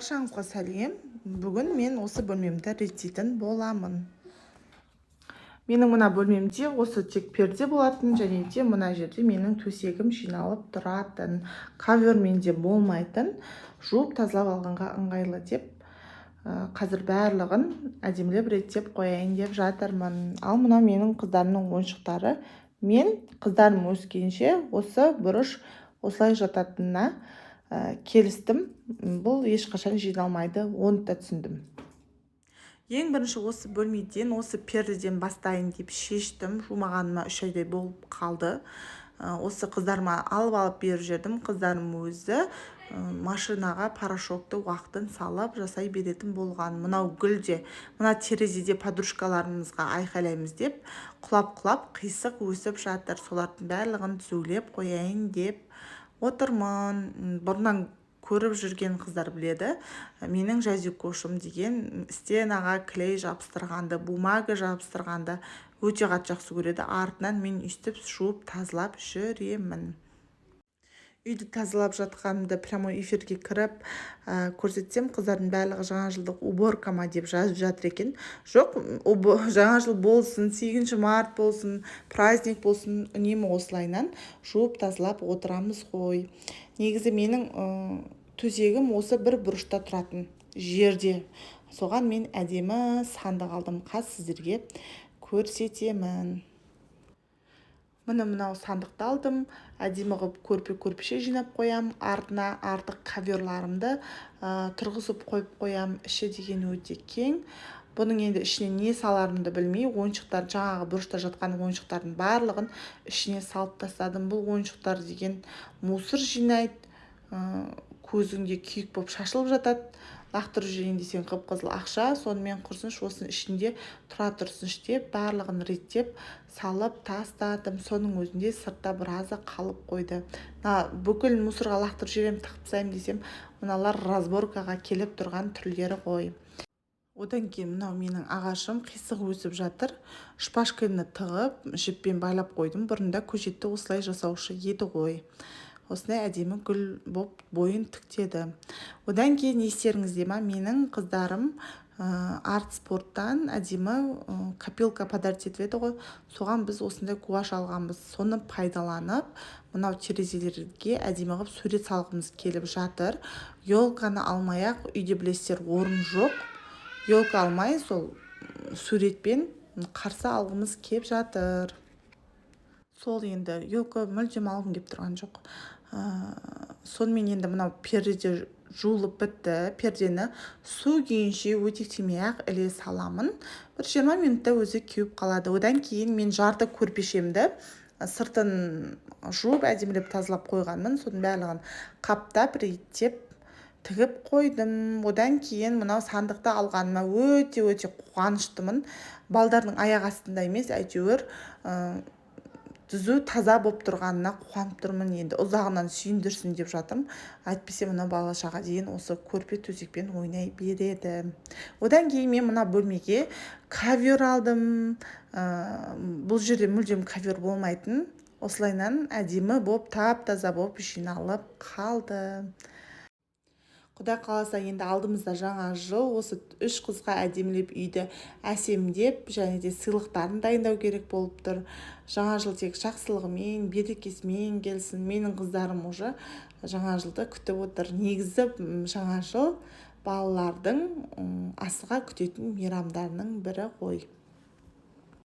Баршаңызға сәлем. Бүгін мен осы бөлмемді реттейтін боламын. Менің мына бөлмемде осы тек перде болатын, және де мына жерде менің төсегім жиналып тұратын. Ковер менде болмайтын. Жуып тазалап алғанға ыңғайлы деп, қазір барлығын әдемілеп реттеп қояйын деп жатырмын. Ал мына менің қыздарымның ойыншықтары. Мен қыздарым өскенше осы бұрыш осылай жататынына келістім. Бұл ешқашан жиналмайды, оны да түсіндім. Ең бірінші осы бөлмеден, осы пердеден бастайын деп шештім. Жумағаныма 3 айдай болып қалды. Осы қыздарыма алып беріп жердім. Қыздарым өзі машинаға порошокты уақытын салып жасай беретін болған. Мынау гүлде, мына терезеде подружкаларымызға айқайлаймыз деп, құлап қисық өсіп жатыр. Солардың барлығын түзулеп қояйын деп отырмын. Бұрыннан көріп жүрген қыздар біледі. Менің жазикошым деген стенаға клей жабыстырғанды, бумага жабыстырғанды өте қатты жақсы көреді. Артынан мен үстіп жуып тазалап жүремін. Үйді тазалап жатқанымды прямой эфирге кіріп көрсетсем, қыздардың барлығы жаңа жылдық уборкама деп жазып жатыр екен. Жоқ, жаңа жыл болсын, 8 март болсын, праздник болсын, үнемі осылайнан жуып тазалап отырамыз ғой. Негізі менің төсегім осы бір бұрышта тұратын жерде. Соған мен әдемі сандық алдым. Қазір сіздерге көрсетемін. Мынау сандықты алдым, әдемі ғып көрпеше жинап қоям, артына артық коверларымды тұрғызып қойып қоям. Іші деген өте кең. Бұның енді ішіне не саларымды білмей, ойыншықтар, жаңағы бұрышта жатқан ойыншықтардың барлығын ішіне салып тастадым. Бұл ойыншықтар деген мусор жинайды, көзіңде күйік болып шашылып жатады. Лақтырып жейін десең қып-қызыл ақша, сонымен құрсыншы осының ішінде тұра тұрсыншы деп, барлығын реттеп салып тастадым. Соның өзінде сыртта біразы қалып қойды. Бүкіл мусорға лақтырып жіберем, тығып тастайын десем, мыналар разборкаға келіп тұрған түрлері ғой. Одан кейін мынау менің ағашым қисық өсіп жатыр. Шпажканы тығып, жіппен байлап қойдым. Бұрында көшетті осылай жасаушы еді ғой. Осындай әдемі гүл боп бойын тіктеді. Одан кейін естеріңізде ма, менің қыздарым арт спорттан әдемі копилка подарить етіп еді ғой. Соған біз осындай гуашь алғанбыз. Соны пайдаланып, мынау терезелерге әдемі ғып сурет салғымыз келіп жатыр. Елканы алмай-ақ, үйде білесіздер, орын жоқ. Елка алмай, сол суретпен қарсы алғымыз кеп жатыр. Сол енді елка мүлдем алғым кеп тұрған жоқ. Сонымен енді мынау перде жуылып бітті. Пердені су күйінше өтектемей-ақ іле саламын. Бір 20 минутта өзі кеуіп қалады. Одан кейін мен жарты көрпешемді сыртын жуып, әдемілеп тазалап қойғанмын. Соның барлығын қаптап, реттеп тігіп қойдым. Одан кейін мынау сандықты алғаныма өте қуаныштымын. Балдардың аяқ астында емес, әйтеуір түзу таза болып тұрғанына қуанып тұрмын. Енді ұзағынан сүйіндірсін деп жатырмын. Әйтпесе мына бала-шаға дейін осы көрпе төсекпен ойнай береді. Одан кейін мен мына бөлмеге ковер алдым. Бұл жерде мүлдем ковер болмайтын. Осылайнан әдемі болып, тап-таза болып жиналып қалды. Құдай қаласа, енді алдымызда жаңа жыл, осы 3 қызға әдемілеп үйді әсемдеп, және де сыйлықтарын дайындау керек болып тұр. Жаңа жыл тек жақсылығымен, берекесімен келсін. Менің қыздарым уже жаңа жылды күтіп отыр. Негізі жаңа жыл балалардың асыға күтетін мейрамдарының бірі ғой.